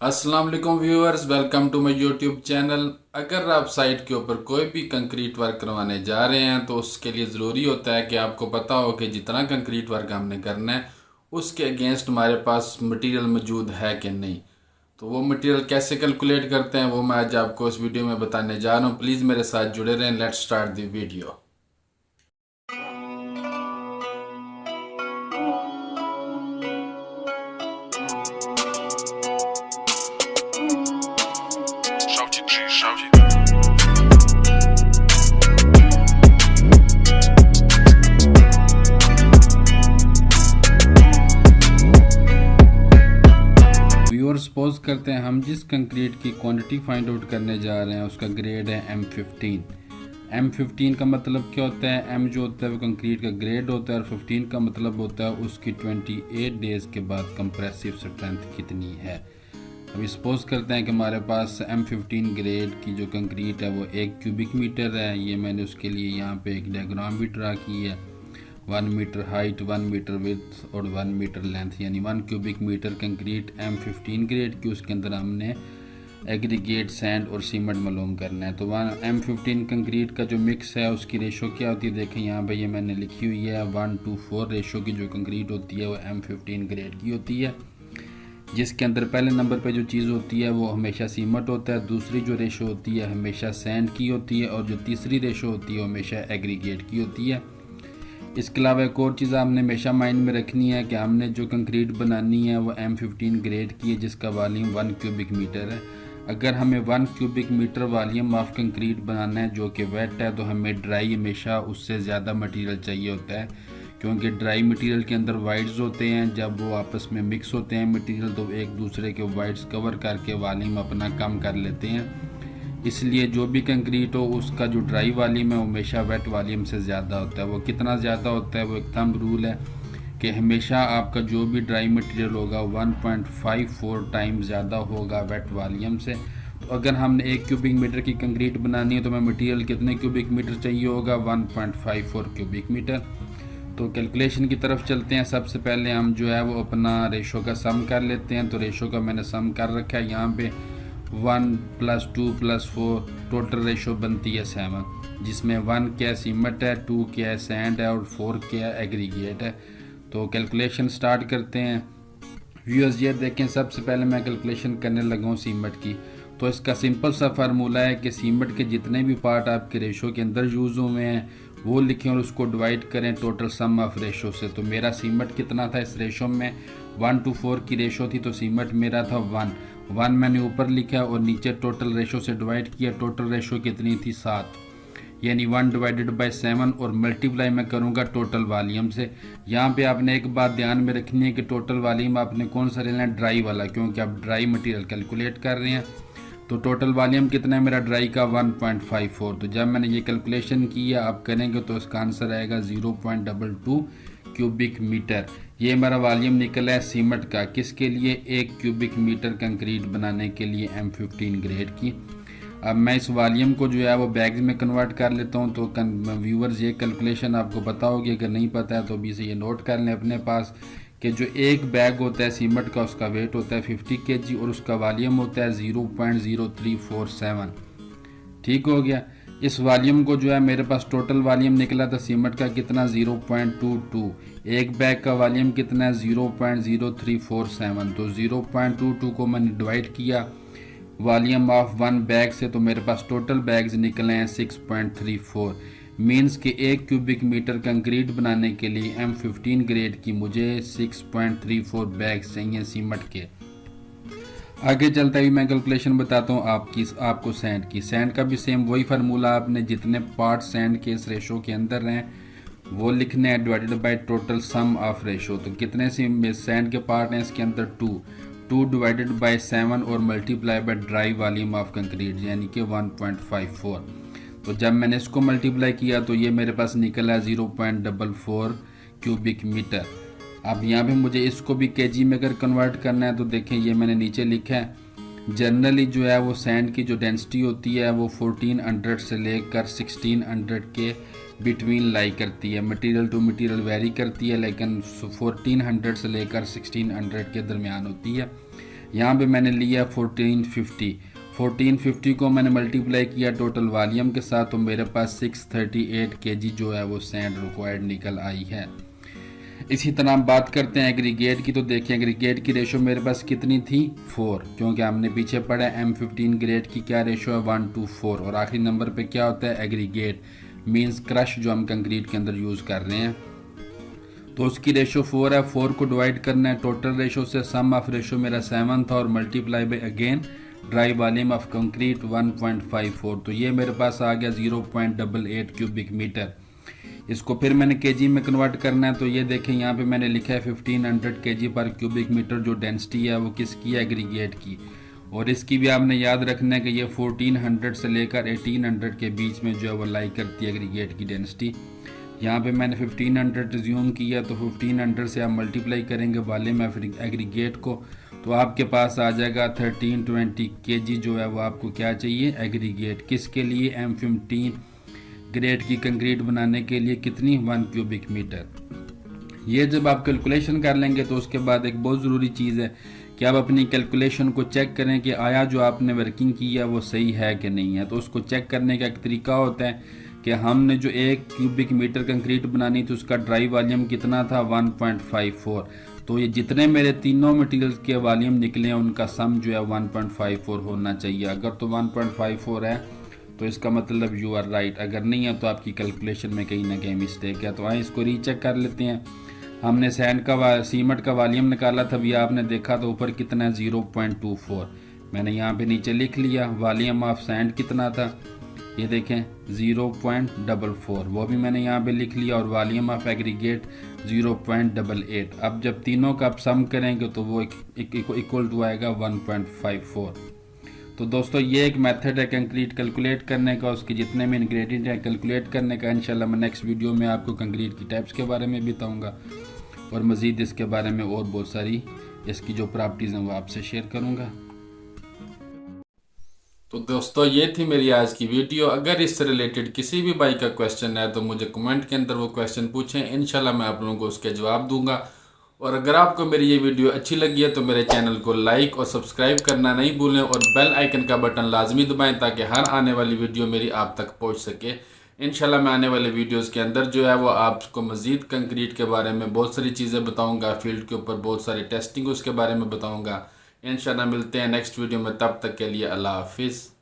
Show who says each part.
Speaker 1: अस्सलाम वालेकुम viewers, welcome to my YouTube channel. अगर आप साइट के ऊपर कोई भी कंक्रीट वर्क करवाने जा रहे हैं तो उसके लिए ज़रूरी होता है कि आपको पता हो कि जितना कंक्रीट वर्क हमने करना है उसके अगेंस्ट हमारे पास मटेरियल मौजूद है कि नहीं। तो वो मटेरियल कैसे कैलकुलेट करते हैं वो मैं आज आपको इस वीडियो में बताने जा रहा हूँ। प्लीज़ मेरे साथ जुड़े रहें। Let's start the video. Viewer, suppose करते हैं हम जिस कंक्रीट की क्वांटिटी फाइंड आउट करने जा रहे हैं उसका ग्रेड है M15। M15 का मतलब क्या होता है? M जो होता है वो कंक्रीट का ग्रेड होता है और 15 का मतलब होता है उसकी 28 डेज़ के बाद कंप्रेसिव स्ट्रेंथ कितनी है। अभी सपोज करते हैं कि हमारे पास M15 ग्रेड की जो कंक्रीट है वो 1 क्यूबिक मीटर है। ये मैंने उसके लिए यहाँ पे एक डायग्राम भी ड्रा की है। 1 मीटर हाइट, 1 मीटर विड्थ और 1 मीटर लेंथ, यानी 1 cubic metre concrete M15 grade की। उसके अंदर हमने एग्रीगेट, सैंड और सीमेंट मालूम करना है। तो M15 कंक्रीट का जो मिक्स है उसकी रेशो क्या होती है? देखें यहाँ पे ये मैंने लिखी हुई है 1:4 रेशो की जो कंक्रीट होती है वो M15 ग्रेड की होती है, जिसके अंदर पहले नंबर पे जो चीज़ होती है वो हमेशा सीमेंट होता है, दूसरी जो रेशो होती है हमेशा सैंड की होती है और जो तीसरी रेशो होती है वो हमेशा एग्रीगेट की होती है। इसके अलावा एक और चीज़ आपने हमेशा माइंड में रखनी है कि हमने जो कंक्रीट बनानी है वो M15 ग्रेड की है जिसका वॉल्यूम 1 क्यूबिक मीटर है। अगर हमें 1 cubic metre volume of concrete बनाना है जो कि वेट है तो हमें ड्राई हमेशा उससे ज़्यादा मटेरियल चाहिए होता है, क्योंकि ड्राई मटेरियल के अंदर वाइड्स होते हैं। जब वो आपस में मिक्स होते हैं मटेरियल तो एक दूसरे के वाइड्स कवर करके वॉल्यूम अपना कम कर लेते हैं। इसलिए जो भी कंक्रीट हो उसका जो ड्राई वॉल्यूम है वो हमेशा वेट वॉल्यूम से ज़्यादा होता है। वो कितना ज़्यादा होता है वो एक थंब रूल है कि हमेशा आपका जो भी ड्राई मटेरियल होगा 1.54 टाइम ज़्यादा होगा वेट वॉल्यूम से। तो अगर हमने 1 क्यूबिक मीटर की कंक्रीट बनानी है तो हमें मटेरियल कितने क्यूबिक मीटर चाहिए होगा? 1.54 क्यूबिक मीटर। तो कैलकुलेशन की तरफ चलते हैं। सबसे पहले हम जो है वो अपना रेशो का सम कर लेते हैं। तो रेशो का मैंने सम कर रखा है यहाँ पे 1 + 2 + 4, टोटल रेशो बनती है 7, जिसमें 1 क्या सीमेंट है, 2 क्या सैंड है और 4 क्या एग्रीगेट है। तो कैलकुलेशन स्टार्ट करते हैं। व्यूअर्स ये देखें, सबसे पहले मैं कैलकुलेशन करने लगा हूँ सीमेंट की। तो इसका सिंपल सा फार्मूला है कि सीमेंट के जितने भी पार्ट आपके रेशो के अंदर यूज़ हुए हैं वो लिखें और उसको डिवाइड करें टोटल सम ऑफ रेशो से। तो मेरा सीमेंट कितना था इस रेशो में? 1:4 की रेशो थी तो सीमेंट मेरा था 1 मैंने ऊपर लिखा और नीचे टोटल रेशो से डिवाइड किया। टोटल रेशो कितनी थी? 7, यानी 1/7 और मल्टीप्लाई मैं करूँगा टोटल वॉल्यूम से। यहाँ पे आपने एक बात ध्यान में रखनी है कि टोटल वॉल्यूम आपने कौन सा लेना है? ड्राई वाला, क्योंकि आप ड्राई मटेरियल कैलकुलेट कर रहे हैं। तो टोटल वॉल्यूम कितना है मेरा ड्राई का? 1.54। तो जब मैंने ये कैलकुलेशन की है आप करेंगे तो इसका आंसर आएगा 0.22 क्यूबिक मीटर। ये मेरा वॉल्यूम निकला है सीमेंट का, किसके लिए? 1 क्यूबिक मीटर कंक्रीट बनाने के लिए M15 ग्रेड की। अब मैं इस वॉल्यूम को जो है वो बैग्स में कन्वर्ट कर लेता हूँ। तो व्यूअर्स ये कैलकुलेशन आपको पता होगी, अगर नहीं पता है तो अभी से ये नोट कर लें अपने पास कि जो एक बैग होता है सीमेंट का उसका वेट होता है 50 kg और उसका वॉल्यूम होता है 0.0347। ठीक हो गया। इस वॉल्यूम को जो है मेरे पास टोटल वॉल्यूम निकला था सीमेंट का कितना? 0.22। एक बैग का वॉल्यूम कितना है? 0.0347। तो 0.22 को मैंने डिवाइड किया वॉल्यूम ऑफ 1 बैग से, तो मेरे पास टोटल बैग्स निकले हैं 6.34। मीन्स कि 1 क्यूबिक मीटर कंक्रीट बनाने के लिए M15 ग्रेड की मुझे 6.34 बैग्स चाहिए सीमेंट के। आगे चलता ही मैं कैलकुलेशन बताता हूँ आपको सैंड की। सैंड का भी सेम वही फार्मूला, आपने जितने पार्ट सैंड के इस रेशो के अंदर हैं वो लिखने हैं divided by total sum of ratio. तो कितने सैंड के पार्ट हैं इसके अंदर? 2 डिवाइडेड बाय 7 और multiply by dry volume of concrete यानी कि 1.54। तो जब मैंने इसको मल्टीप्लाई किया तो ये मेरे पास निकला 0.44 क्यूबिक मीटर। अब यहाँ पे मुझे इसको भी केजी में अगर कन्वर्ट करना है तो देखें ये मैंने नीचे लिखा है। जनरली जो है वो सैंड की जो डेंसिटी होती है वो 1400 से लेकर 1600 के बिटवीन लाई करती है। मटेरियल टू मटेरियल वेरी करती है, लेकिन 1400 से लेकर 1600 के दरमियान होती है। यहाँ पे मैंने लिया 1450 को मैंने मल्टीप्लाई किया टोटल वॉल्यूम के साथ, तो मेरे पास 638 kg जो है वो सैंड रिक्वायर्ड निकल आई है। इसी तरह हम बात करते हैं एग्रीगेट की, तो देखिए एग्रीगेट की रेशो मेरे पास कितनी थी 4, क्योंकि हमने पीछे पढ़ा M15 ग्रेड की क्या रेशो है 1:4, और आखिरी नंबर पे क्या होता है एग्रीगेट मींस क्रश जो हम कंक्रीट के अंदर यूज़ कर रहे हैं। तो उसकी रेशो 4 है, 4 को डिवाइड करना है टोटल रेशो से, सम ऑफ रेशो मेरा 7 था और multiply by again dry volume of concrete 1.54, तो ये मेरे पास आ गया 0.88 क्यूबिक मीटर। इसको फिर मैंने केजी में कन्वर्ट करना है, तो ये देखें यहाँ पे मैंने लिखा है 1500 kg पर क्यूबिक मीटर जो डेंसिटी है वो किसकी है एग्रीगेट की, और इसकी भी आपने याद रखना है कि ये 1400 से लेकर 1800 के बीच में जो है वो लाई करती है एग्रीगेट की डेंसिटी। यहाँ पे मैंने 1500 रिज्यूम किया, तो 1500 से आप मल्टीप्लाई करेंगे वॉल्यूम एग्रीगेट को, तो आपके पास आ जाएगा 1320 kg जो है वो आपको क्या चाहिए एग्रीगेट, किसके लिए M15 ग्रेड की कंक्रीट बनाने के लिए कितनी 1 क्यूबिक मीटर। ये जब आप कैलकुलेशन कर लेंगे तो उसके बाद एक बहुत ज़रूरी चीज़ है कि आप अपनी कैलकुलेशन को चेक करें कि आया जो आपने वर्किंग की है वो सही है कि नहीं है। तो उसको चेक करने का एक तरीका होता है कि हमने जो 1 क्यूबिक मीटर कंक्रीट बनानी थी उसका ड्राई वॉल्यूम कितना था 1.54, तो ये जितने मेरे तीनों मटेरियल्स के वॉल्यूम निकले हैं उनका सम जो है 1.54 होना चाहिए। अगर तो 1.54 है तो इसका मतलब यू आर राइट, अगर नहीं है तो आपकी कैलकुलेशन में कहीं ना कहीं मिस्टेक है। तो आए इसको रीचेक कर लेते हैं। हमने सैंड का सीमेंट का वॉल्यूम निकाला था, अभी आपने देखा तो ऊपर कितना है 0.24, मैंने यहाँ पे नीचे लिख लिया। वॉल्यूम ऑफ सैंड कितना था ये देखें 0.44, वो भी मैंने यहाँ पे लिख लिया, और वॉल्यूम ऑफ एग्रीगेट 0.88। अब जब तीनों का आप सम करेंगे तो वो इक्वल टू आएगा 1.54। तो दोस्तों ये एक मेथड है कंक्रीट कैलकुलेट करने का, उसके जितने भी इंग्रेडिएंट हैं कैलकुलेट करने का। इंशाल्लाह मैं नेक्स्ट वीडियो में आपको कंक्रीट की टाइप्स के बारे में भी बताऊँगा, और मज़ीद इसके बारे में और बहुत सारी इसकी जो प्रॉपर्टीज़ हैं वो आपसे शेयर करूँगा। तो दोस्तों ये थी मेरी आज की वीडियो। अगर इससे रिलेटेड किसी भी भाई का क्वेश्चन है तो मुझे कमेंट के अंदर वो क्वेश्चन पूछें, इंशाल्लाह मैं आप लोगों को उसके जवाब दूंगा। और अगर आपको मेरी ये वीडियो अच्छी लगी है तो मेरे चैनल को लाइक और सब्सक्राइब करना नहीं भूलें, और बेल आइकन का बटन लाजमी दबाएं ताकि हर आने वाली वीडियो मेरी आप तक पहुँच सके। इंशाल्लाह मैं आने वाले वीडियोज़ के अंदर जो है वो आपको मज़ीद कंक्रीट के बारे में बहुत सारी चीज़ें बताऊँगा, फील्ड के ऊपर बहुत सारी टेस्टिंग उसके बारे में बताऊँगा। इंशाल्लाह मिलते हैं नेक्स्ट वीडियो में, तब तक के लिए अल्लाह हाफिज़।